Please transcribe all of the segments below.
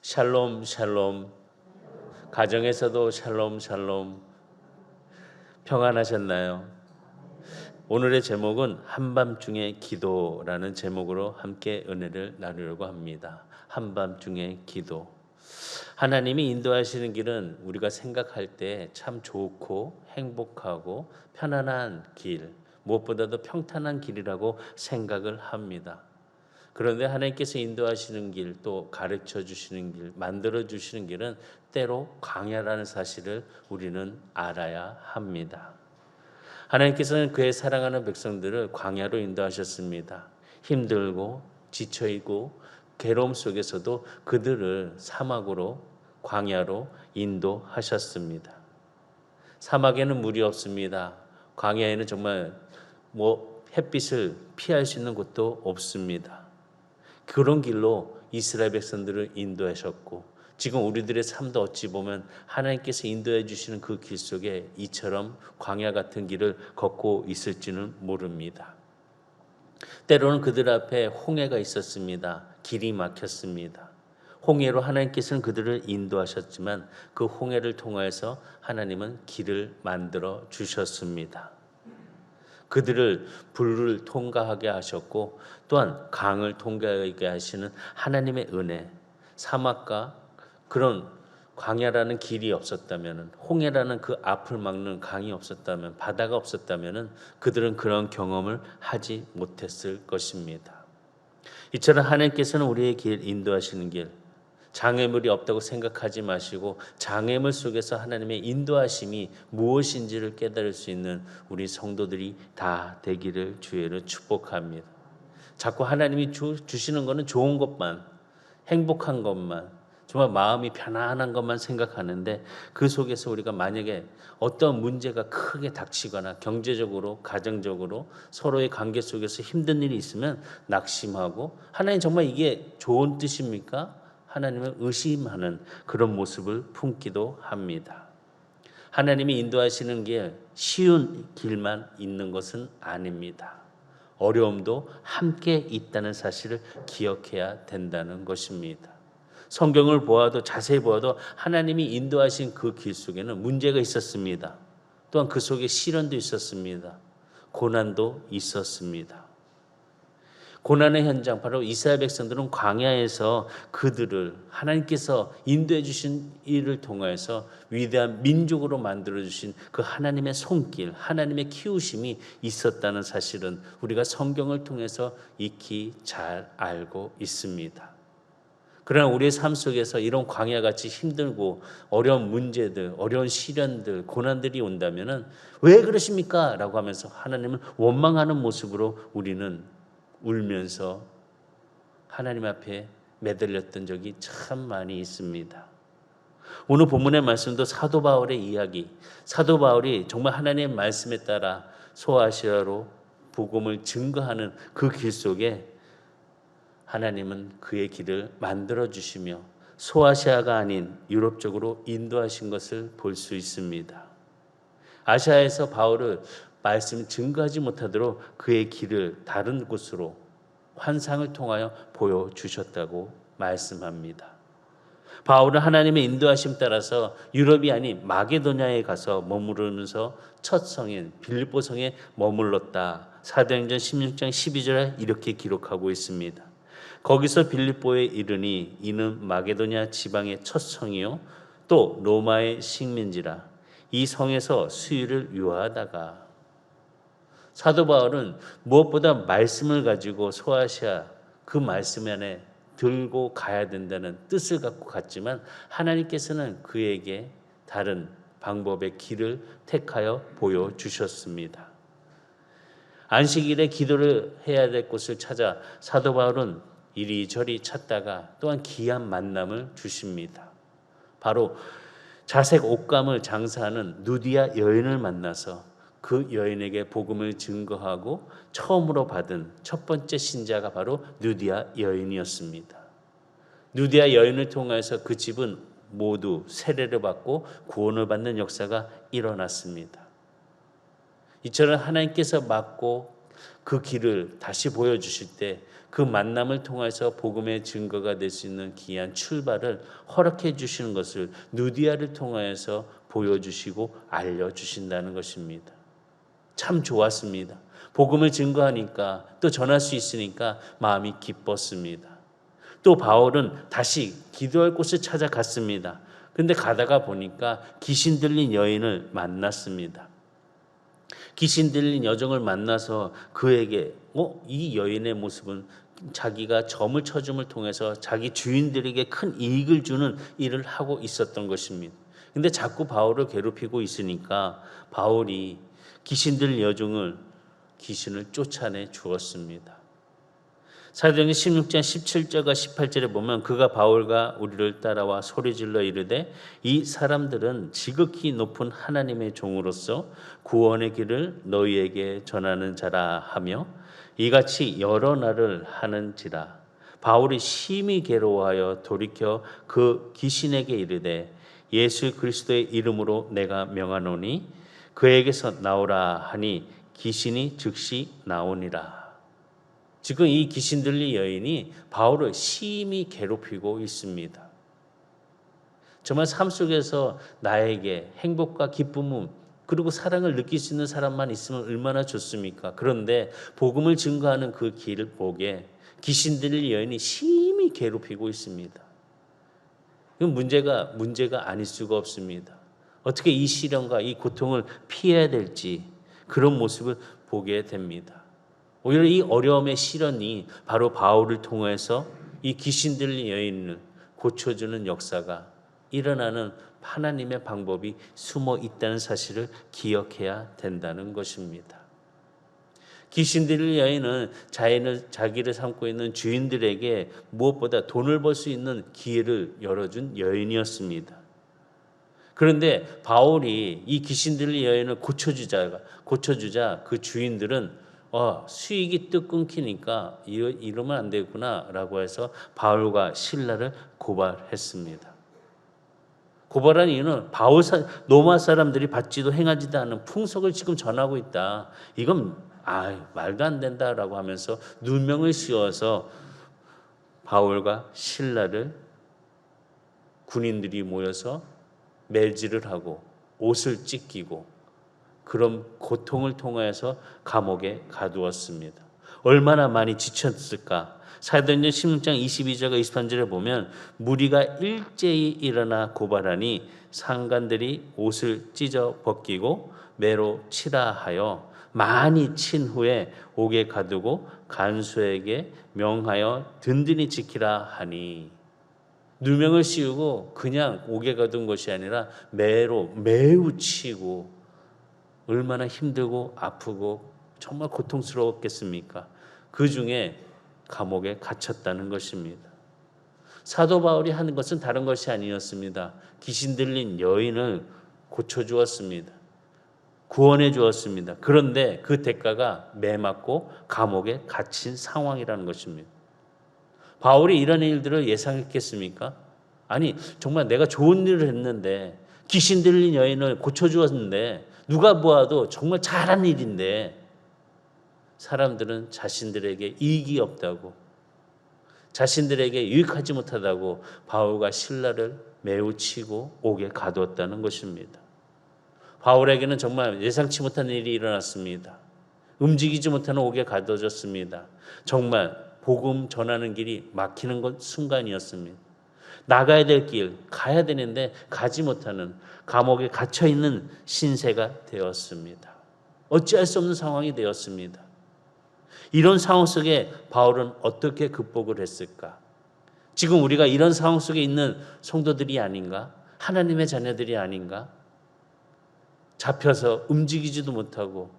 샬롬 샬롬. 가정에서도 샬롬 샬롬. 평안하셨나요? 오늘의 제목은 한밤중의 기도라는 제목으로 함께 은혜를 나누려고 합니다. 한밤중의 기도. 하나님이 인도하시는 길은 우리가 생각할 때 참 좋고 행복하고 편안한 길, 무엇보다도 평탄한 길이라고 생각을 합니다. 그런데 하나님께서 인도하시는 길, 또 가르쳐 주시는 길, 만들어 주시는 길은 때로 광야라는 사실을 우리는 알아야 합니다. 하나님께서는 그의 사랑하는 백성들을 광야로 인도하셨습니다. 힘들고 지쳐있고 괴로움 속에서도 그들을 사막으로, 광야로 인도하셨습니다. 사막에는 물이 없습니다. 광야에는 정말 햇빛을 피할 수 있는 곳도 없습니다. 그런 길로 이스라엘 백성들을 인도하셨고, 지금 우리들의 삶도 어찌 보면 하나님께서 인도해 주시는 그 길 속에 이처럼 광야 같은 길을 걷고 있을지는 모릅니다. 때로는 그들 앞에 홍해가 있었습니다. 길이 막혔습니다. 홍해로 하나님께서는 그들을 인도하셨지만 그 홍해를 통하여서 하나님은 길을 만들어 주셨습니다. 그들을 불을 통과하게 하셨고, 또한 강을 통과하게 하시는 하나님의 은혜, 사막과 그런 광야라는 길이 없었다면, 홍해라는 그 앞을 막는 강이 없었다면, 바다가 없었다면 그들은 그런 경험을 하지 못했을 것입니다. 이처럼 하나님께서는 우리의 길, 인도하시는 길, 장애물이 없다고 생각하지 마시고 장애물 속에서 하나님의 인도하심이 무엇인지를 깨달을 수 있는 우리 성도들이 다 되기를 주의로 축복합니다. 자꾸 하나님이 주시는 것은 좋은 것만, 행복한 것만, 정말 마음이 편안한 것만 생각하는데, 그 속에서 우리가 만약에 어떤 문제가 크게 닥치거나 경제적으로, 가정적으로 서로의 관계 속에서 힘든 일이 있으면 낙심하고, 하나님 정말 이게 좋은 뜻입니까? 하나님을 의심하는 그런 모습을 품기도 합니다. 하나님이 인도하시는 게 쉬운 길만 있는 것은 아닙니다. 어려움도 함께 있다는 사실을 기억해야 된다는 것입니다. 성경을 보아도, 자세히 보아도 하나님이 인도하신 그 길 속에는 문제가 있었습니다. 또한 그 속에 시련도 있었습니다. 고난도 있었습니다. 고난의 현장, 바로 이스라엘 백성들은 광야에서 그들을 하나님께서 인도해 주신 일을 통해서 위대한 민족으로 만들어 주신 그 하나님의 손길, 하나님의 키우심이 있었다는 사실은 우리가 성경을 통해서 익히 잘 알고 있습니다. 그러나 우리의 삶 속에서 이런 광야같이 힘들고 어려운 문제들, 어려운 시련들, 고난들이 온다면 왜 그러십니까? 라고 하면서 하나님을 원망하는 모습으로 우리는 울면서 하나님 앞에 매달렸던 적이 참 많이 있습니다. 오늘 본문의 말씀도 사도 바울의 이야기, 사도 바울이 정말 하나님의 말씀에 따라 소아시아로 복음을 증거하는 그 길 속에 하나님은 그의 길을 만들어 주시며 소아시아가 아닌 유럽 쪽으로 인도하신 것을 볼 수 있습니다. 아시아에서 바울을 말씀 증거하지 못하도록 그의 길을 다른 곳으로 환상을 통하여 보여주셨다고 말씀합니다. 바울은 하나님의 인도하심 따라서 유럽이 아닌 마게도냐에 가서 머무르면서 첫 성인 빌립보 성에 머물렀다. 사도행전 16장 12절에 이렇게 기록하고 있습니다. 거기서 빌립보에 이르니 이는 마게도냐 지방의 첫 성이요 또 로마의 식민지라. 이 성에서 수유를 유하다가, 사도 바울은 무엇보다 말씀을 가지고 소아시아 그 말씀 안에 들고 가야 된다는 뜻을 갖고 갔지만 하나님께서는 그에게 다른 방법의 길을 택하여 보여주셨습니다. 안식일에 기도를 해야 될 곳을 찾아 사도 바울은 이리저리 찾다가 또한 귀한 만남을 주십니다. 바로 자색 옷감을 장사하는 누디아 여인을 만나서 그 여인에게 복음을 증거하고 처음으로 받은 첫 번째 신자가 바로 누디아 여인이었습니다. 누디아 여인을 통해서 그 집은 모두 세례를 받고 구원을 받는 역사가 일어났습니다. 이처럼 하나님께서 맡고 그 길을 다시 보여주실 때 그 만남을 통해서 복음의 증거가 될 수 있는 귀한 출발을 허락해 주시는 것을 누디아를 통하여서 보여주시고 알려주신다는 것입니다. 참 좋았습니다. 복음을 증거하니까 또 전할 수 있으니까 마음이 기뻤습니다. 또 바울은 다시 기도할 곳을 찾아갔습니다. 근데 가다가 보니까 귀신 들린 여인을 만났습니다. 귀신 들린 여종을 만나서 그에게 이 여인의 모습은 자기가 점을 쳐줌을 통해서 자기 주인들에게 큰 이익을 주는 일을 하고 있었던 것입니다. 근데 자꾸 바울을 괴롭히고 있으니까 바울이 귀신 들린 여종을 귀신을 쫓아내 주었습니다. 사도행전 16장 17절과 18절에 보면 그가 바울과 우리를 따라와 소리질러 이르되 이 사람들은 지극히 높은 하나님의 종으로서 구원의 길을 너희에게 전하는 자라 하며 이같이 여러 날을 하는지라. 바울이 심히 괴로워하여 돌이켜 그 귀신에게 이르되 예수 그리스도의 이름으로 내가 명하노니 그에게서 나오라 하니 귀신이 즉시 나오니라. 지금 이 귀신 들린 여인이 바울을 심히 괴롭히고 있습니다. 정말 삶 속에서 나에게 행복과 기쁨 그리고 사랑을 느낄 수 있는 사람만 있으면 얼마나 좋습니까? 그런데 복음을 증거하는 그 길을 보게 귀신 들린 여인이 심히 괴롭히고 있습니다. 이건 문제가 아닐 수가 없습니다. 어떻게 이 시련과 이 고통을 피해야 될지 그런 모습을 보게 됩니다. 오히려 이 어려움의 시련이 바로 바울을 통해서 이 귀신 들린 여인을 고쳐주는 역사가 일어나는 하나님의 방법이 숨어 있다는 사실을 기억해야 된다는 것입니다. 귀신 들린 여인은 자기를 삼고 있는 주인들에게 무엇보다 돈을 벌 수 있는 기회를 열어준 여인이었습니다. 그런데 바울이 이 귀신 들린 여인을 고쳐주자 그 주인들은 수익이 뚝 끊기니까 이러면 안 되구나 라고 해서 바울과 실라를 고발했습니다. 고발한 이유는 로마 사람들이 받지도 행하지도 않은 풍속을 지금 전하고 있다. 이건 말도 안 된다라고 하면서 누명을 씌워서 바울과 실라를 군인들이 모여서 매질을 하고 옷을 찢기고 그런 고통을 통해서 감옥에 가두었습니다. 얼마나 많이 지쳤을까. 사도행전 16장 22절과 23절에 보면 무리가 일제히 일어나 고발하니 상관들이 옷을 찢어 벗기고 매로 치라 하여 많이 친 후에 옥에 가두고 간수에게 명하여 든든히 지키라 하니. 누명을 씌우고 그냥 옥에 가둔 것이 아니라 매로 매우 치고 얼마나 힘들고 아프고 정말 고통스러웠겠습니까? 그 중에 감옥에 갇혔다는 것입니다. 사도 바울이 하는 것은 다른 것이 아니었습니다. 귀신 들린 여인을 고쳐주었습니다. 구원해 주었습니다. 그런데 그 대가가 매 맞고 감옥에 갇힌 상황이라는 것입니다. 바울이 이런 일들을 예상했겠습니까? 아니 정말 내가 좋은 일을 했는데 귀신 들린 여인을 고쳐주었는데 누가 보아도 정말 잘한 일인데 사람들은 자신들에게 이익이 없다고 자신들에게 유익하지 못하다고 바울과 실라를 매우 치고 옥에 가두었다는 것입니다. 바울에게는 정말 예상치 못한 일이 일어났습니다. 움직이지 못하는 옥에 가둬졌습니다. 정말 복음 전하는 길이 막히는 순간이었습니다. 나가야 될 길, 가야 되는데 가지 못하는 감옥에 갇혀있는 신세가 되었습니다. 어찌할 수 없는 상황이 되었습니다. 이런 상황 속에 바울은 어떻게 극복을 했을까? 지금 우리가 이런 상황 속에 있는 성도들이 아닌가? 하나님의 자녀들이 아닌가? 잡혀서 움직이지도 못하고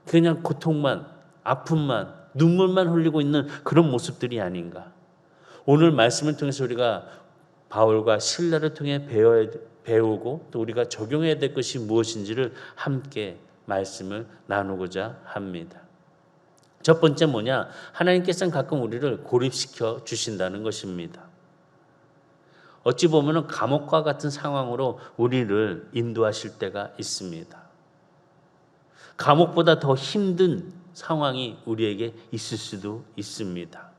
그냥 고통만, 아픔만, 눈물만 흘리고 있는 그런 모습들이 아닌가? 오늘 말씀을 통해서 우리가 바울과 실라를 통해 배우고 또 우리가 적용해야 될 것이 무엇인지를 함께 말씀을 나누고자 합니다. 첫 번째 뭐냐? 하나님께서는 가끔 우리를 고립시켜 주신다는 것입니다. 어찌 보면 감옥과 같은 상황으로 우리를 인도하실 때가 있습니다. 감옥보다 더 힘든 상황이 우리에게 있을 수도 있습니다.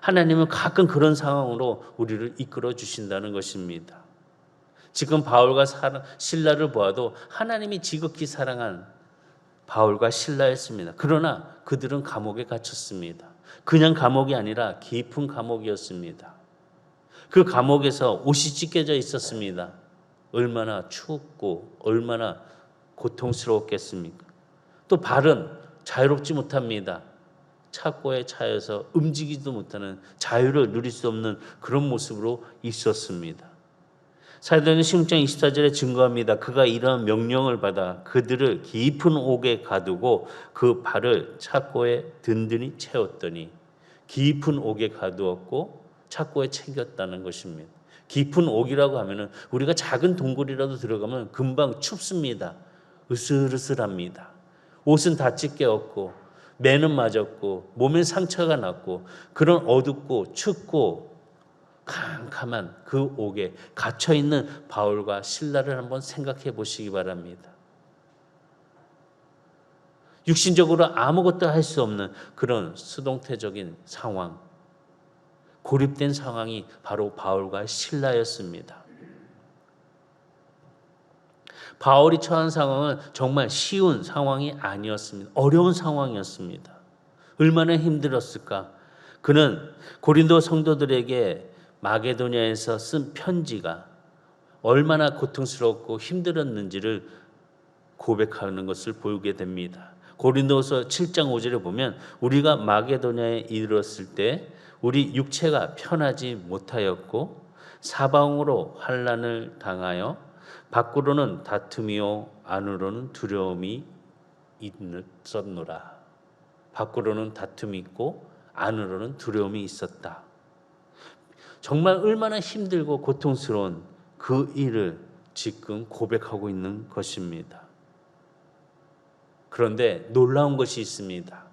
하나님은 가끔 그런 상황으로 우리를 이끌어 주신다는 것입니다. 지금 바울과 실라를 보아도 하나님이 지극히 사랑한 바울과 실라였습니다. 그러나 그들은 감옥에 갇혔습니다. 그냥 감옥이 아니라 깊은 감옥이었습니다. 그 감옥에서 옷이 찢겨져 있었습니다. 얼마나 추웠고 얼마나 고통스러웠겠습니까? 또 발은 자유롭지 못합니다. 착고에 차여서 움직이지도 못하는, 자유를 누릴 수 없는 그런 모습으로 있었습니다. 사도행전 16장 24절에 증거합니다. 그가 이러한 명령을 받아 그들을 깊은 옥에 가두고 그 발을 착고에 든든히 채웠더니, 깊은 옥에 가두었고 착고에 챙겼다는 것입니다. 깊은 옥이라고 하면은 우리가 작은 동굴이라도 들어가면 금방 춥습니다. 으슬으슬합니다. 옷은 다 찢겨졌고 매는 맞았고 몸에 상처가 났고 그런 어둡고 춥고 캄캄한 그 옥에 갇혀있는 바울과 실라를 한번 생각해 보시기 바랍니다. 육신적으로 아무것도 할 수 없는 그런 수동태적인 상황, 고립된 상황이 바로 바울과 실라였습니다. 바울이 처한 상황은 정말 쉬운 상황이 아니었습니다. 어려운 상황이었습니다. 얼마나 힘들었을까? 그는 고린도 성도들에게 마게도냐에서 쓴 편지가 얼마나 고통스럽고 힘들었는지를 고백하는 것을 보게 됩니다. 고린도서 7장 5절에 보면 우리가 마게도냐에 이르렀을 때 우리 육체가 편하지 못하였고 사방으로 환난을 당하여 밖으로는 다툼이요 안으로는 두려움이 있었노라. 밖으로는 다툼이 있고 안으로는 두려움이 있었다. 정말 얼마나 힘들고 고통스러운 그 일을 지금 고백하고 있는 것입니다. 그런데 놀라운 것이 있습니다.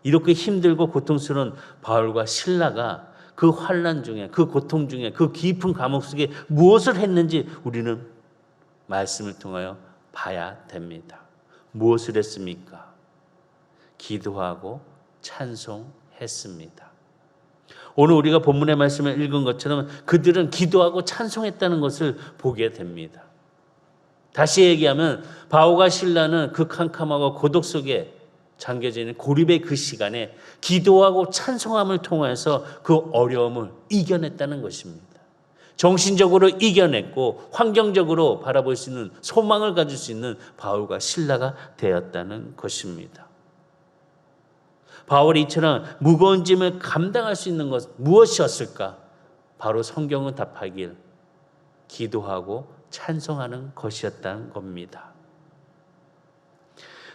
이렇게 힘들고 고통스러운 바울과 실라가 그 환난 중에, 그 고통 중에, 그 깊은 감옥 속에 무엇을 했는지 우리는 말씀을 통하여 봐야 됩니다. 무엇을 했습니까? 기도하고 찬송했습니다. 오늘 우리가 본문의 말씀을 읽은 것처럼 그들은 기도하고 찬송했다는 것을 보게 됩니다. 다시 얘기하면 바울과 실라는 그 캄캄하고 고독 속에 잠겨져 있는 고립의 그 시간에 기도하고 찬송함을 통해서 그 어려움을 이겨냈다는 것입니다. 정신적으로 이겨냈고 환경적으로 바라볼 수 있는 소망을 가질 수 있는 바울과 실라가 되었다는 것입니다. 바울이 이처럼 무거운 짐을 감당할 수 있는 것 무엇이었을까? 바로 성경은 답하길 기도하고 찬송하는 것이었다는 겁니다.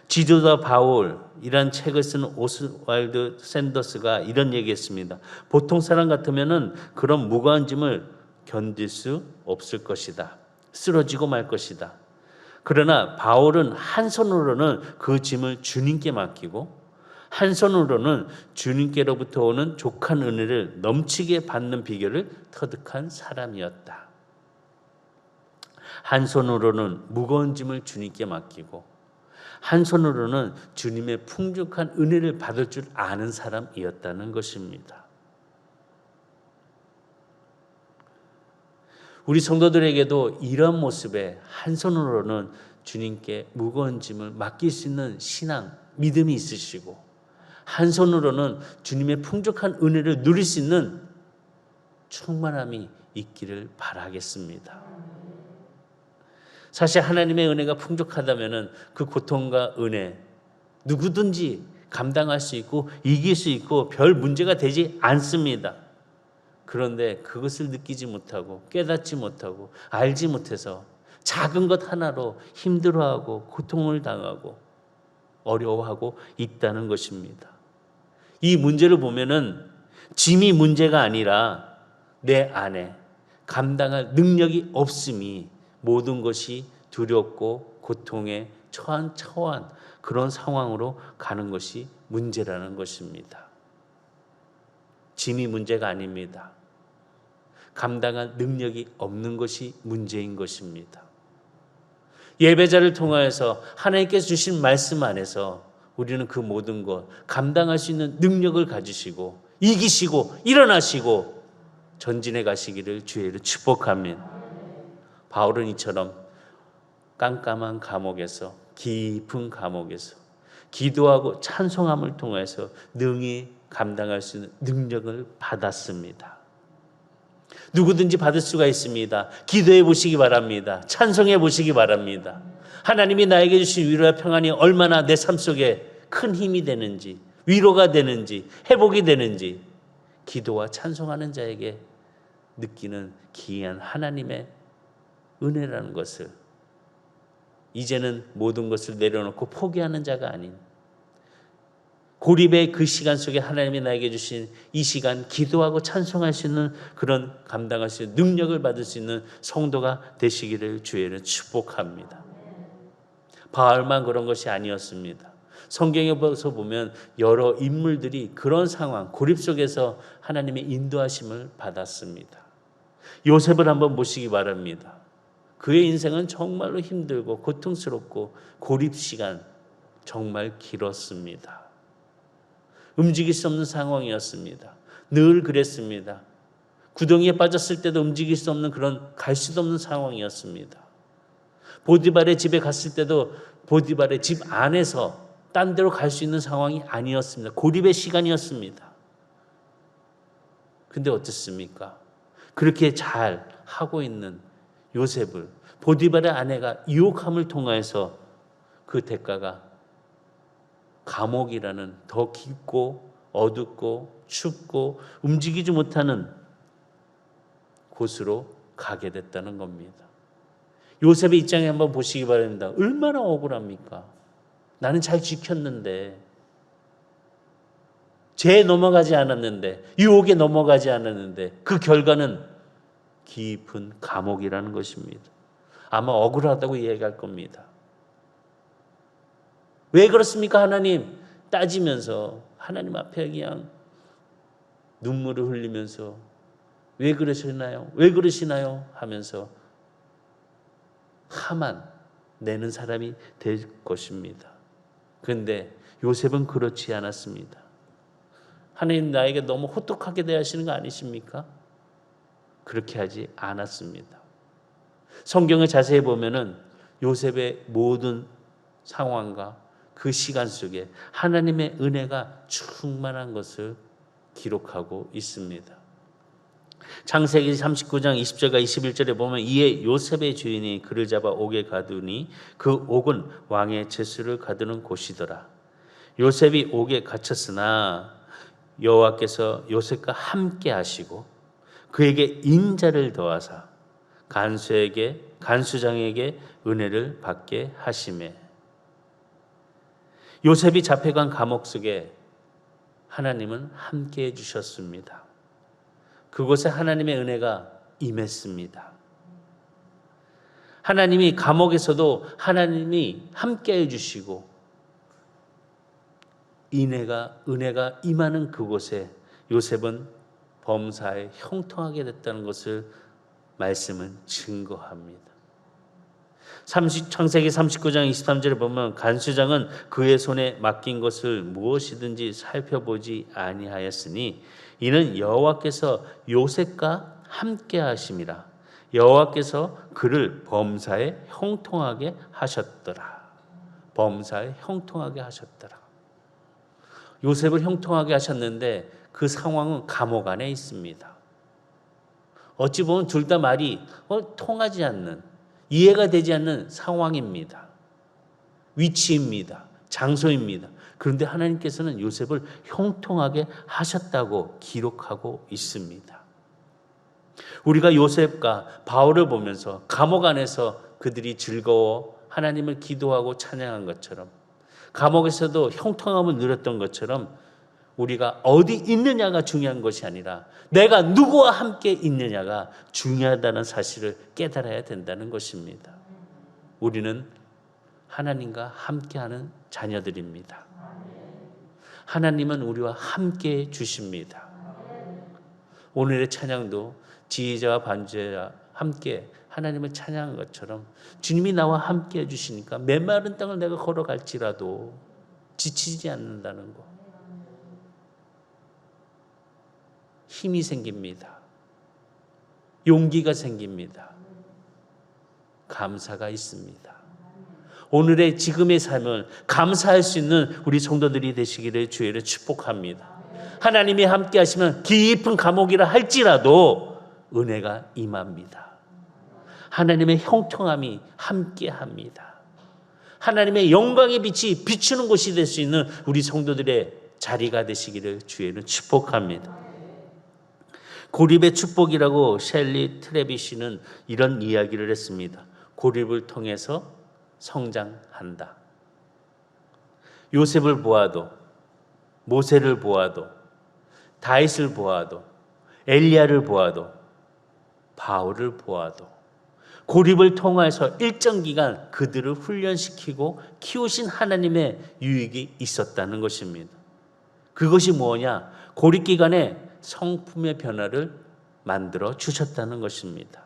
지도자 바울이란 책을 쓴 오스왈드 샌더스가 이런 얘기했습니다. 보통 사람 같으면은 그런 무거운 짐을 견딜 수 없을 것이다. 쓰러지고 말 것이다. 그러나 바울은 한 손으로는 그 짐을 주님께 맡기고 한 손으로는 주님께로부터 오는 족한 은혜를 넘치게 받는 비결을 터득한 사람이었다. 한 손으로는 무거운 짐을 주님께 맡기고 한 손으로는 주님의 풍족한 은혜를 받을 줄 아는 사람이었다는 것입니다. 우리 성도들에게도 이런 모습에 한 손으로는 주님께 무거운 짐을 맡길 수 있는 신앙, 믿음이 있으시고 한 손으로는 주님의 풍족한 은혜를 누릴 수 있는 충만함이 있기를 바라겠습니다. 사실 하나님의 은혜가 풍족하다면 그 고통과 은혜 누구든지 감당할 수 있고 이길 수 있고 별 문제가 되지 않습니다. 그런데 그것을 느끼지 못하고 깨닫지 못하고 알지 못해서 작은 것 하나로 힘들어하고 고통을 당하고 어려워하고 있다는 것입니다. 이 문제를 보면은 짐이 문제가 아니라 내 안에 감당할 능력이 없음이 모든 것이 두렵고 고통에 처한 그런 상황으로 가는 것이 문제라는 것입니다. 짐이 문제가 아닙니다. 감당할 능력이 없는 것이 문제인 것입니다. 예배자를 통하여서 하나님께서 주신 말씀 안에서 우리는 그 모든 것 감당할 수 있는 능력을 가지시고 이기시고 일어나시고 전진해 가시기를 주의 축복합니다. 바울은 이처럼 깜깜한 감옥에서, 깊은 감옥에서 기도하고 찬송함을 통해서 능히 감당할 수 있는 능력을 받았습니다. 누구든지 받을 수가 있습니다. 기도해 보시기 바랍니다. 찬송해 보시기 바랍니다. 하나님이 나에게 주신 위로와 평안이 얼마나 내 삶 속에 큰 힘이 되는지, 위로가 되는지, 회복이 되는지 기도와 찬송하는 자에게 느끼는 기이한 하나님의 은혜라는 것을, 이제는 모든 것을 내려놓고 포기하는 자가 아닌 고립의 그 시간 속에 하나님이 나에게 주신 이 시간 기도하고 찬송할 수 있는 그런 감당할 수 있는 능력을 받을 수 있는 성도가 되시기를 주의를 축복합니다. 바울만 그런 것이 아니었습니다. 성경에서 보면 여러 인물들이 그런 상황, 고립 속에서 하나님의 인도하심을 받았습니다. 요셉을 한번 보시기 바랍니다. 그의 인생은 정말로 힘들고 고통스럽고 고립 시간 정말 길었습니다. 움직일 수 없는 상황이었습니다. 늘 그랬습니다. 구덩이에 빠졌을 때도 움직일 수 없는 그런 갈 수도 없는 상황이었습니다. 보디발의 집에 갔을 때도 보디발의 집 안에서 딴 데로 갈 수 있는 상황이 아니었습니다. 고립의 시간이었습니다. 근데 어떻습니까? 그렇게 잘 하고 있는 요셉을 보디발의 아내가 유혹함을 통해서 그 대가가 감옥이라는 더 깊고 어둡고 춥고 움직이지 못하는 곳으로 가게 됐다는 겁니다. 요셉의 입장에 한번 보시기 바랍니다. 얼마나 억울합니까? 나는 잘 지켰는데, 죄에 넘어가지 않았는데, 유혹에 넘어가지 않았는데 그 결과는 깊은 감옥이라는 것입니다. 아마 억울하다고 이야기할 겁니다. 왜 그렇습니까 하나님? 따지면서 하나님 앞에 그냥 눈물을 흘리면서 왜 그러시나요? 왜 그러시나요? 하면서 화만 내는 사람이 될 것입니다. 그런데 요셉은 그렇지 않았습니다. 하나님 나에게 너무 호떡하게 대하시는 거 아니십니까? 그렇게 하지 않았습니다. 성경을 자세히 보면은 요셉의 모든 상황과 그 시간 속에 하나님의 은혜가 충만한 것을 기록하고 있습니다. 창세기 39장 20절과 21절에 보면 이에 요셉의 주인이 그를 잡아 옥에 가두니 그 옥은 왕의 채수를 가두는 곳이더라. 요셉이 옥에 갇혔으나 여호와께서 요셉과 함께 하시고 그에게 인자를 더하사 간수장에게 은혜를 받게 하시매. 요셉이 잡혀간 감옥 속에 하나님은 함께 해주셨습니다. 그곳에 하나님의 은혜가 임했습니다. 하나님이 감옥에서도 하나님이 함께 해주시고 은혜가 임하는 그곳에 요셉은 범사에 형통하게 됐다는 것을 말씀은 증거합니다. 창세기 39장 23절에 보면 간수장은 그의 손에 맡긴 것을 무엇이든지 살펴보지 아니하였으니 이는 여호와께서 요셉과 함께 하심이라. 여호와께서 그를 범사에 형통하게 하셨더라. 범사에 형통하게 하셨더라. 요셉을 형통하게 하셨는데 그 상황은 감옥 안에 있습니다. 어찌 보면 둘 다 말이 통하지 않는, 이해가 되지 않는 상황입니다. 위치입니다. 장소입니다. 그런데 하나님께서는 요셉을 형통하게 하셨다고 기록하고 있습니다. 우리가 요셉과 바울을 보면서 감옥 안에서 그들이 즐거워 하나님을 기도하고 찬양한 것처럼, 감옥에서도 형통함을 누렸던 것처럼 우리가 어디 있느냐가 중요한 것이 아니라 내가 누구와 함께 있느냐가 중요하다는 사실을 깨달아야 된다는 것입니다. 우리는 하나님과 함께하는 자녀들입니다. 하나님은 우리와 함께 주십니다. 오늘의 찬양도 지휘자와 반주자와 함께 하나님을 찬양한 것처럼 주님이 나와 함께 해주시니까 메마른 땅을 내가 걸어갈지라도 지치지 않는다는 거. 힘이 생깁니다. 용기가 생깁니다. 감사가 있습니다. 오늘의 지금의 삶을 감사할 수 있는 우리 성도들이 되시기를 주의를 축복합니다. 하나님이 함께 하시면 깊은 감옥이라 할지라도 은혜가 임합니다. 하나님의 형통함이 함께 합니다. 하나님의 영광의 빛이 비추는 곳이 될 수 있는 우리 성도들의 자리가 되시기를 주의를 축복합니다. 고립의 축복이라고 셸리 트레비시는 이런 이야기를 했습니다. 고립을 통해서 성장한다. 요셉을 보아도, 모세를 보아도, 다윗을 보아도, 엘리야를 보아도, 바울을 보아도 고립을 통해서 일정 기간 그들을 훈련시키고 키우신 하나님의 유익이 있었다는 것입니다. 그것이 뭐냐? 고립 기간에 성품의 변화를 만들어 주셨다는 것입니다.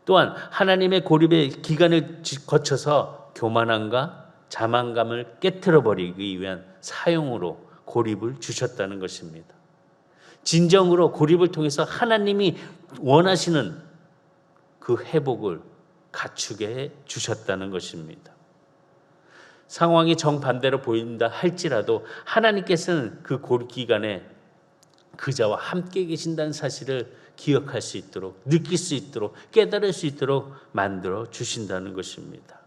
또한 하나님의 고립의 기간을 거쳐서 교만함과 자만감을 깨트려 버리기 위한 사용으로 고립을 주셨다는 것입니다. 진정으로 고립을 통해서 하나님이 원하시는 그 회복을 갖추게 해 주셨다는 것입니다. 상황이 정반대로 보인다 할지라도 하나님께서는 그 고립 기간에 그자와 함께 계신다는 사실을 기억할 수 있도록, 느낄 수 있도록, 깨달을 수 있도록 만들어 주신다는 것입니다.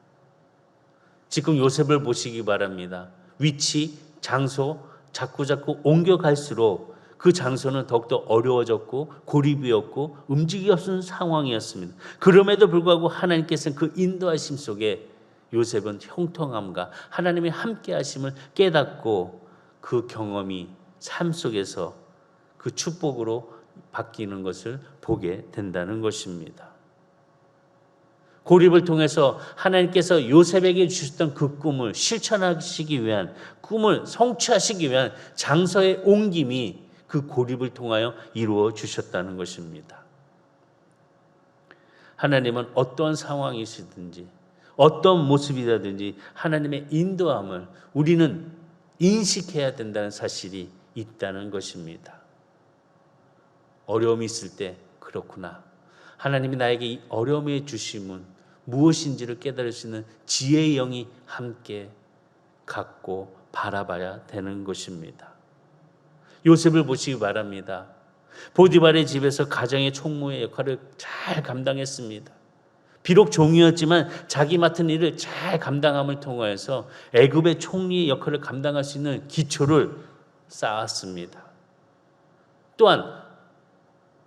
지금 요셉을 보시기 바랍니다. 위치, 장소 자꾸 옮겨갈수록 그 장소는 더욱더 어려워졌고 고립이었고 움직이기 없는 상황이었습니다. 그럼에도 불구하고 하나님께서는 그 인도하심 속에 요셉은 형통함과 하나님의 함께 하심을 깨닫고 그 경험이 삶 속에서 그 축복으로 바뀌는 것을 보게 된다는 것입니다. 고립을 통해서 하나님께서 요셉에게 주셨던 그 꿈을 실천하시기 위한, 꿈을 성취하시기 위한 장소의 옮김이 그 고립을 통하여 이루어 주셨다는 것입니다. 하나님은 어떠한 상황이시든지 어떤 모습이라든지 하나님의 인도함을 우리는 인식해야 된다는 사실이 있다는 것입니다. 어려움이 있을 때 그렇구나. 하나님이 나에게 이 어려움의 주심은 무엇인지를 깨달을 수 있는 지혜의 영이 함께 갖고 바라봐야 되는 것입니다. 요셉을 보시기 바랍니다. 보디발의 집에서 가정의 총무의 역할을 잘 감당했습니다. 비록 종이었지만 자기 맡은 일을 잘 감당함을 통하여서 애굽의 총리의 역할을 감당할 수 있는 기초를 쌓았습니다. 또한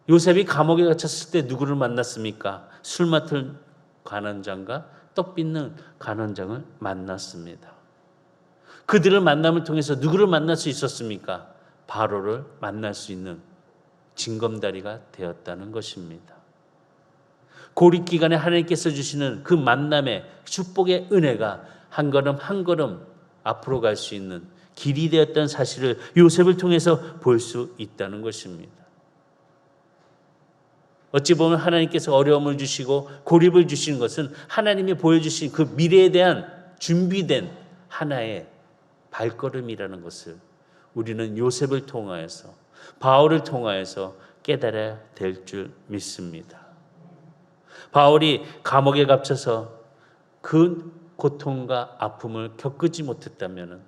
요셉이 감옥에 갇혔을 때 누구를 만났습니까? 술 맡은 관원장과 떡 빚는 관원장을 만났습니다. 그들을 만남을 통해서 누구를 만날 수 있었습니까? 바로를 만날 수 있는 징검다리가 되었다는 것입니다. 고립 기간에 하나님께서 주시는 그 만남의 축복의 은혜가 한 걸음 한 걸음 앞으로 갈 수 있는 길이 되었다는 사실을 요셉을 통해서 볼 수 있다는 것입니다. 어찌 보면 하나님께서 어려움을 주시고 고립을 주시는 것은 하나님이 보여주신 그 미래에 대한 준비된 하나의 발걸음이라는 것을 우리는 요셉을 통하여서, 바울을 통하여서 깨달아야 될 줄 믿습니다. 바울이 감옥에 갇혀서 그 고통과 아픔을 겪지 못했다면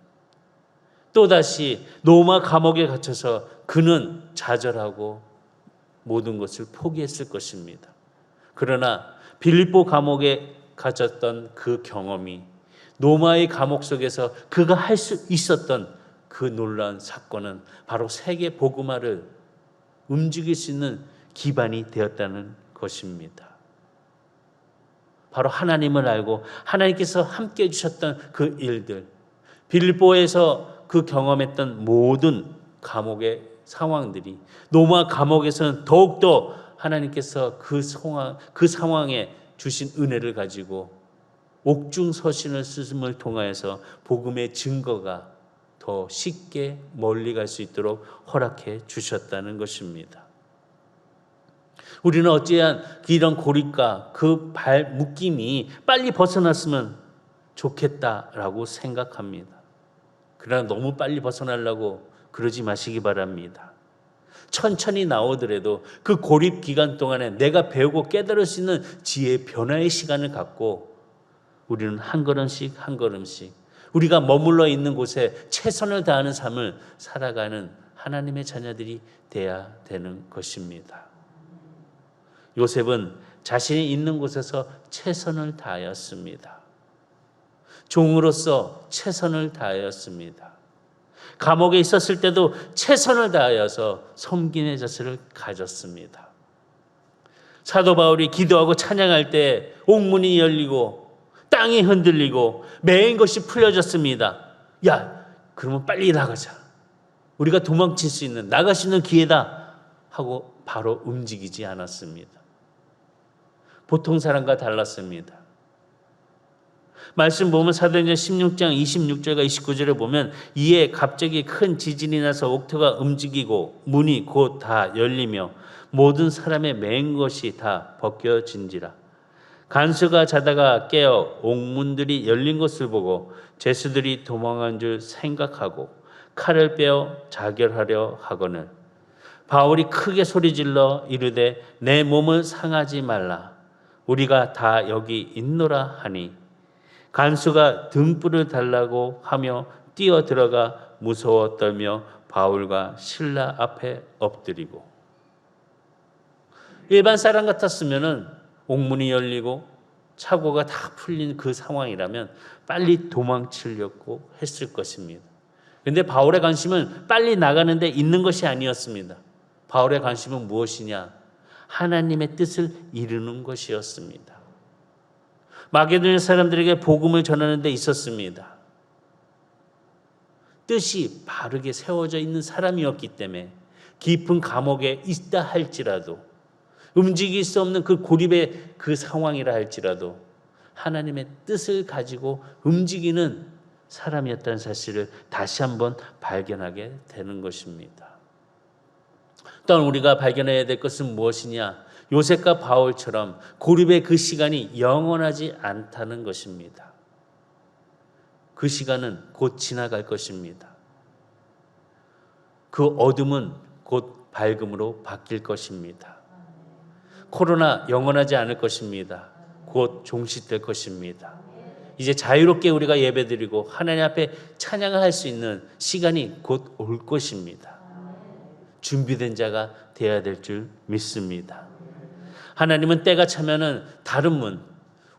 또다시 로마 감옥에 갇혀서 그는 좌절하고 모든 것을 포기했을 것입니다. 그러나 빌립보 감옥에 갇혔던 그 경험이 로마의 감옥 속에서 그가 할 수 있었던 그 놀라운 사건은 바로 세계 복음화를 움직일 수 있는 기반이 되었다는 것입니다. 바로 하나님을 알고 하나님께서 함께해 주셨던 그 일들, 빌립보에서 그 경험했던 모든 감옥의 상황들이 로마 감옥에서는 더욱더 하나님께서 그 상황에 주신 은혜를 가지고 옥중서신을 쓰심을 통하여서 복음의 증거가 더 쉽게 멀리 갈 수 있도록 허락해 주셨다는 것입니다. 우리는 어찌한 이런 고립과 그 발 묶임이 빨리 벗어났으면 좋겠다라고 생각합니다. 그러나 너무 빨리 벗어나려고 그러지 마시기 바랍니다. 천천히 나오더라도 그 고립 기간 동안에 내가 배우고 깨달을 수 있는 지혜의 변화의 시간을 갖고 우리는 한 걸음씩 한 걸음씩 우리가 머물러 있는 곳에 최선을 다하는 삶을 살아가는 하나님의 자녀들이 돼야 되는 것입니다. 요셉은 자신이 있는 곳에서 최선을 다하였습니다. 종으로서 최선을 다하였습니다. 감옥에 있었을 때도 최선을 다하여서 섬김의 자세를 가졌습니다. 사도 바울이 기도하고 찬양할 때 옥문이 열리고 땅이 흔들리고 매인 것이 풀려졌습니다. 야, 그러면 빨리 나가자. 우리가 도망칠 수 있는, 나갈 수 있는 기회다 하고 바로 움직이지 않았습니다. 보통 사람과 달랐습니다. 말씀 보면 사도행전 16장 26절과 29절에 보면 이에 갑자기 큰 지진이 나서 옥토가 움직이고 문이 곧 다 열리며 모든 사람의 맨 것이 다 벗겨진지라. 간수가 자다가 깨어 옥문들이 열린 것을 보고 죄수들이 도망한 줄 생각하고 칼을 빼어 자결하려 하거늘 바울이 크게 소리질러 이르되 내 몸을 상하지 말라. 우리가 다 여기 있노라 하니 간수가 등불을 달라고 하며 뛰어 들어가 무서워 떨며 바울과 실라 앞에 엎드리고. 일반 사람 같았으면은 옥문이 열리고 차고가 다 풀린 그 상황이라면 빨리 도망치려고 했을 것입니다. 그런데 바울의 관심은 빨리 나가는데 있는 것이 아니었습니다. 바울의 관심은 무엇이냐? 하나님의 뜻을 이루는 것이었습니다. 마게도냐 사람들에게 복음을 전하는 데 있었습니다. 뜻이 바르게 세워져 있는 사람이었기 때문에 깊은 감옥에 있다 할지라도 움직일 수 없는 그 고립의 그 상황이라 할지라도 하나님의 뜻을 가지고 움직이는 사람이었다는 사실을 다시 한번 발견하게 되는 것입니다. 또한 우리가 발견해야 될 것은 무엇이냐? 요셉과 바울처럼 고립의 그 시간이 영원하지 않다는 것입니다. 그 시간은 곧 지나갈 것입니다. 그 어둠은 곧 밝음으로 바뀔 것입니다. 코로나 영원하지 않을 것입니다. 곧 종식될 것입니다. 이제 자유롭게 우리가 예배드리고 하나님 앞에 찬양을 할 수 있는 시간이 곧 올 것입니다. 준비된 자가 되어야 될 줄 믿습니다. 하나님은 때가 차면은 다른 문,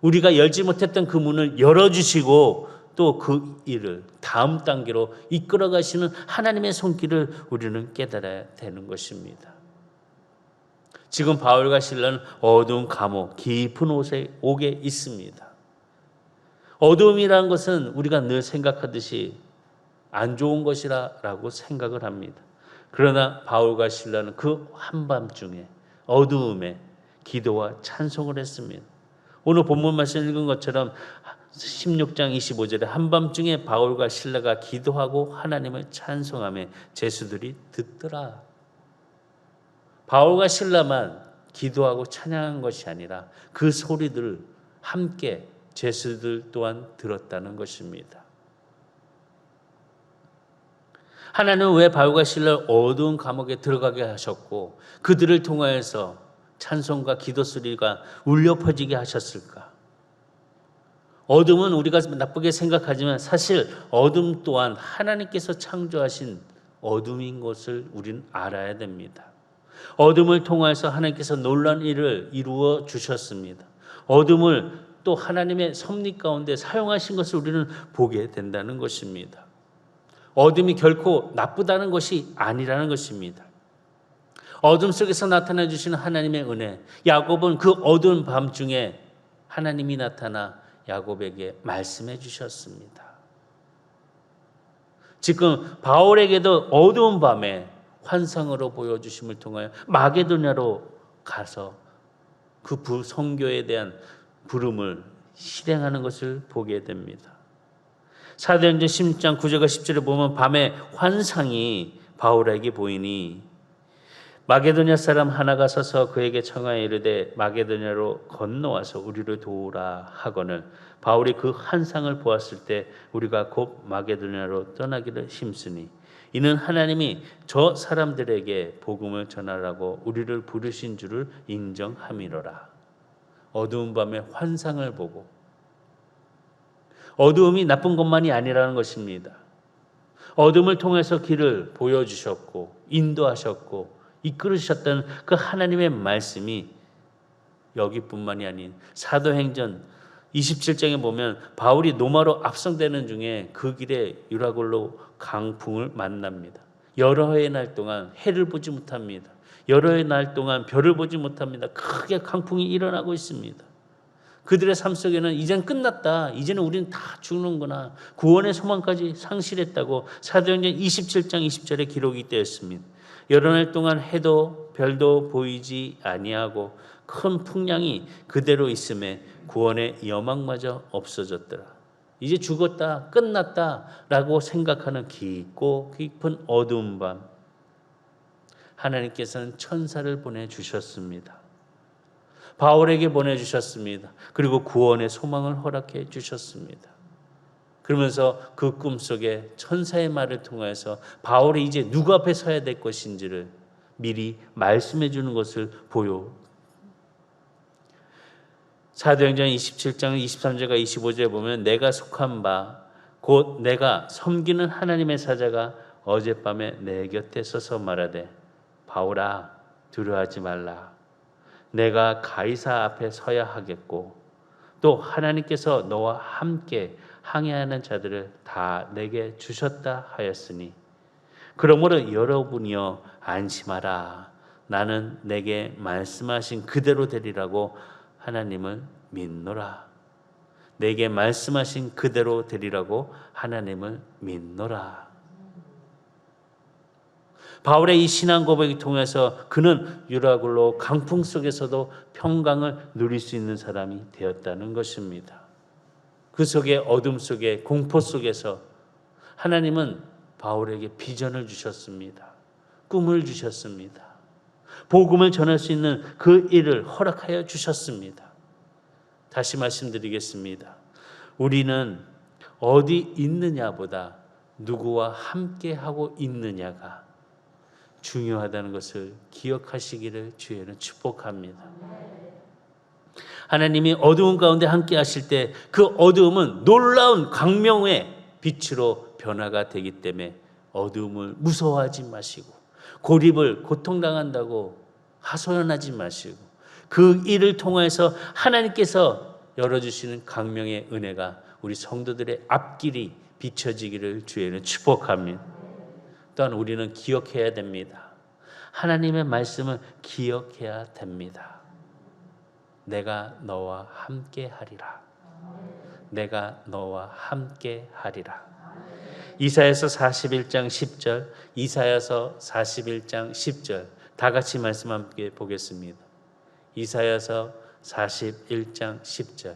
우리가 열지 못했던 그 문을 열어주시고 또 그 일을 다음 단계로 이끌어 가시는 하나님의 손길을 우리는 깨달아야 되는 것입니다. 지금 바울과 실라는 어두운 감옥, 깊은 옥에 있습니다. 어두움이라는 것은 우리가 늘 생각하듯이 안 좋은 것이라고 생각을 합니다. 그러나 바울과 실라는 그 한밤중에 어두움에 기도와 찬송을 했습니다. 오늘 본문 말씀 읽은 것처럼 16장 25절에 한밤중에 바울과 실라가 기도하고 하나님을 찬송하며 죄수들이 듣더라. 바울과 실라만 기도하고 찬양한 것이 아니라 그 소리들을 함께 죄수들 또한 들었다는 것입니다. 하나님은 왜 바울과 실라를 어두운 감옥에 들어가게 하셨고 그들을 통하여서 찬송과 기도 소리가 울려 퍼지게 하셨을까? 어둠은 우리가 나쁘게 생각하지만 사실 어둠 또한 하나님께서 창조하신 어둠인 것을 우리는 알아야 됩니다. 어둠을 통해서 하나님께서 놀라운 일을 이루어 주셨습니다. 어둠을 또 하나님의 섭리 가운데 사용하신 것을 우리는 보게 된다는 것입니다. 어둠이 결코 나쁘다는 것이 아니라는 것입니다. 어둠 속에서 나타나 주시는 하나님의 은혜, 야곱은 그 어두운 밤중에 하나님이 나타나 야곱에게 말씀해 주셨습니다. 지금 바울에게도 어두운 밤에 환상으로 보여주심을 통하여 마게도냐로 가서 그 선교에 대한 부름을 실행하는 것을 보게 됩니다. 사도행전 16장 9절과 10절에 보면 밤에 환상이 바울에게 보이니 마게도냐 사람 하나가 서서 그에게 청하여 이르되 마게도냐로 건너와서 우리를 도우라 하거늘 바울이 그 환상을 보았을 때 우리가 곧 마게도냐로 떠나기를 힘쓰니 이는 하나님이 저 사람들에게 복음을 전하라고 우리를 부르신 줄을 인정함이로라. 어두운 밤에 환상을 보고, 어두움이 나쁜 것만이 아니라는 것입니다. 어둠을 통해서 길을 보여주셨고 인도하셨고 이끌으셨던 그 하나님의 말씀이 여기뿐만이 아닌 사도행전 27장에 보면 바울이 노마로 압송되는 중에 그 길에 유라굴로 강풍을 만납니다. 여러 해의 날 동안 해를 보지 못합니다. 여러 해의 날 동안 별을 보지 못합니다. 크게 강풍이 일어나고 있습니다. 그들의 삶 속에는 이젠 끝났다. 이제는 우리는 다 죽는구나. 구원의 소망까지 상실했다고 사도행전 27장 20절에 기록이 되었습니다. 여러 날 동안 해도 별도 보이지 아니하고 큰 풍랑이 그대로 있음에 구원의 여망마저 없어졌더라. 이제 죽었다, 끝났다라고 생각하는 깊고 깊은 어두운 밤, 하나님께서는 천사를 보내주셨습니다. 바울에게 보내주셨습니다. 그리고 구원의 소망을 허락해 주셨습니다. 그러면서 그 꿈속에 천사의 말을 통해서 바울이 이제 누구 앞에 서야 될 것인지를 미리 말씀해 주는 것을 보여. 사도행전 27장 23절과 25절에 보면 내가 속한 바 곧 내가 섬기는 하나님의 사자가 어젯밤에 내 곁에 서서 말하되 바울아 두려워하지 말라. 내가 가이사 앞에 서야 하겠고 또 하나님께서 너와 함께 항해하는 자들을 다 내게 주셨다 하였으니 그러므로 여러분이여 안심하라. 나는 내게 말씀하신 그대로 되리라고 하나님을 믿노라. 내게 말씀하신 그대로 되리라고 하나님을 믿노라. 바울의 이 신앙 고백을 통해서 그는 유라굴로 강풍 속에서도 평강을 누릴 수 있는 사람이 되었다는 것입니다. 그 속에 어둠 속에 공포 속에서 하나님은 바울에게 비전을 주셨습니다. 꿈을 주셨습니다. 복음을 전할 수 있는 그 일을 허락하여 주셨습니다. 다시 말씀드리겠습니다. 우리는 어디 있느냐보다 누구와 함께 하고 있느냐가 중요하다는 것을 기억하시기를 주의는 축복합니다. 하나님이 어두운 가운데 함께 하실 때 그 어두움은 놀라운 광명의 빛으로 변화가 되기 때문에 어두움을 무서워하지 마시고 고립을 고통당한다고 하소연하지 마시고 그 일을 통해서 하나님께서 열어주시는 광명의 은혜가 우리 성도들의 앞길이 비춰지기를 주의는 축복합니다. 또한 우리는 기억해야 됩니다. 하나님의 말씀을 기억해야 됩니다. 내가 너와 함께 하리라. 내가 너와 함께 하리라. 이사야서 41장 10절, 이사야서 41장 10절 다 같이 말씀 함께 보겠습니다. 이사야서 41장 10절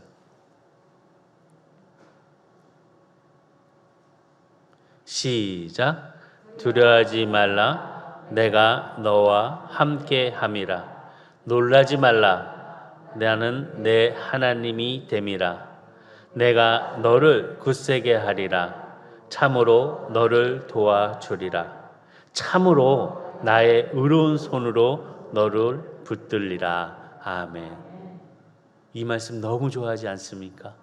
시작. 두려워하지 말라. 내가 너와 함께 함이라. 놀라지 말라. 나는 내 하나님이 됨이라. 내가 너를 굳세게 하리라. 참으로 너를 도와주리라. 참으로 나의 의로운 손으로 너를 붙들리라. 아멘. 이 말씀 너무 좋아하지 않습니까?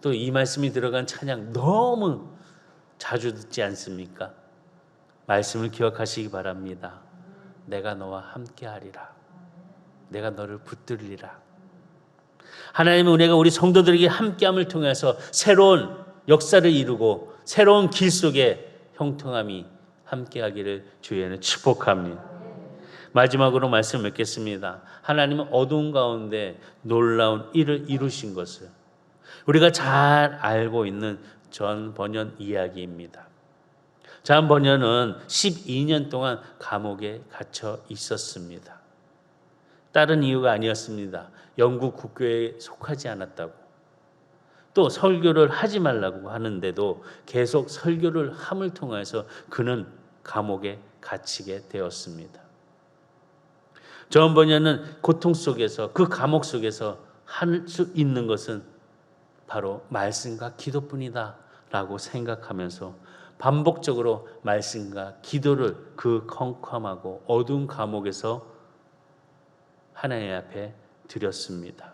또 이 말씀이 들어간 찬양 너무 자주 듣지 않습니까? 말씀을 기억하시기 바랍니다. 내가 너와 함께 하리라. 내가 너를 붙들리라. 하나님의 은혜가 우리 성도들에게 함께함을 통해서 새로운 역사를 이루고 새로운 길 속에 형통함이 함께하기를 주의는 축복합니다. 마지막으로 말씀 맺겠습니다. 하나님은 어두운 가운데 놀라운 일을 이루신 것을 우리가 잘 알고 있는 전 번연 이야기입니다. 전 번연은 12년 동안 감옥에 갇혀 있었습니다. 다른 이유가 아니었습니다. 영국 국교에 속하지 않았다고, 또 설교를 하지 말라고 하는데도 계속 설교를 함을 통해서 그는 감옥에 갇히게 되었습니다. 존 버녀는 고통 속에서, 그 감옥 속에서 할 수 있는 것은 바로 말씀과 기도뿐이다 라고 생각하면서 반복적으로 말씀과 기도를 그 컴컴하고 어두운 감옥에서 하나님 앞에 드렸습니다.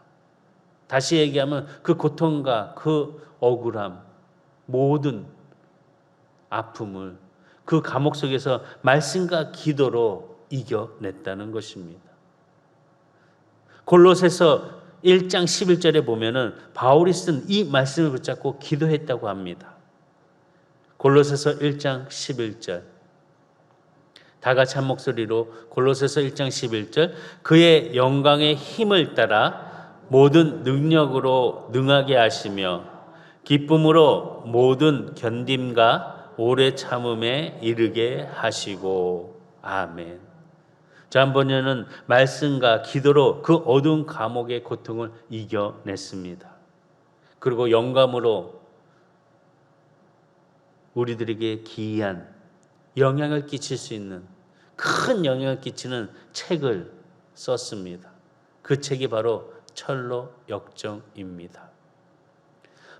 다시 얘기하면 그 고통과 그 억울함, 모든 아픔을 그 감옥 속에서 말씀과 기도로 이겨냈다는 것입니다. 골로새서 1장 11절에 보면은 바울이 쓴 이 말씀을 붙잡고 기도했다고 합니다. 골로새서 1장 11절. 다 같이 한 목소리로 골로새서 1장 11절. 그의 영광의 힘을 따라 모든 능력으로 능하게 하시며 기쁨으로 모든 견딤과 오래 참음에 이르게 하시고. 아멘. 존 버녀는 말씀과 기도로 그 어두운 감옥의 고통을 이겨냈습니다. 그리고 영감으로 우리들에게 기이한 영향을 끼칠 수 있는, 큰 영향을 끼치는 책을 썼습니다. 그 책이 바로 철로 역정입니다.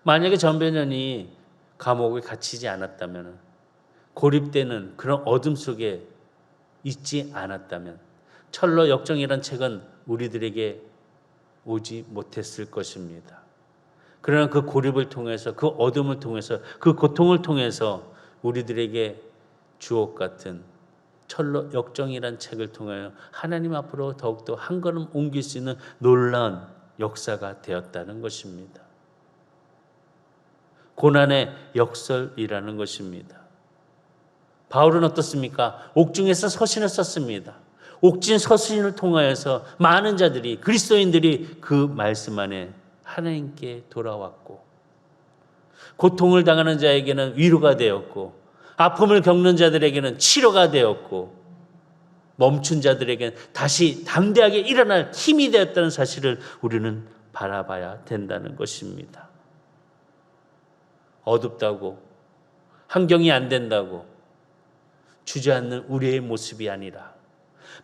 만약에 존 버녀이 감옥에 갇히지 않았다면, 고립되는 그런 어둠 속에 있지 않았다면 철로 역정이란 책은 우리들에게 오지 못했을 것입니다. 그러나 그 고립을 통해서, 그 어둠을 통해서, 그 고통을 통해서 우리들에게 주옥 같은 철로 역정이란 책을 통하여 하나님 앞으로 더욱더 한 걸음 옮길 수 있는 놀라운 역사가 되었다는 것입니다. 고난의 역설이라는 것입니다. 바울은 어떻습니까? 옥중에서 서신을 썼습니다. 옥진 서신을 통하여서 많은 자들이, 그리스도인들이 그 말씀 안에 하나님께 돌아왔고, 고통을 당하는 자에게는 위로가 되었고, 아픔을 겪는 자들에게는 치료가 되었고, 멈춘 자들에게는 다시 담대하게 일어날 힘이 되었다는 사실을 우리는 바라봐야 된다는 것입니다. 어둡다고, 환경이 안 된다고 주저앉는 우리의 모습이 아니라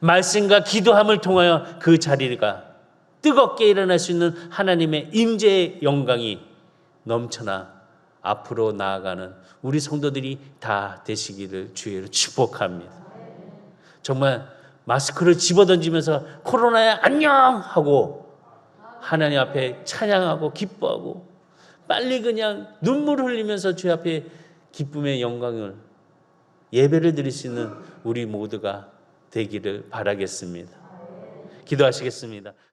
말씀과 기도함을 통하여 그 자리가 뜨겁게 일어날 수 있는 하나님의 임재의 영광이 넘쳐나 앞으로 나아가는 우리 성도들이 다 되시기를 주의로 축복합니다. 정말 마스크를 집어던지면서 코로나야 안녕 하고 하나님 앞에 찬양하고 기뻐하고 빨리 그냥 눈물을 흘리면서 주 앞에 기쁨의 영광을, 예배를 드릴 수 있는 우리 모두가 되기를 바라겠습니다. 기도하시겠습니다.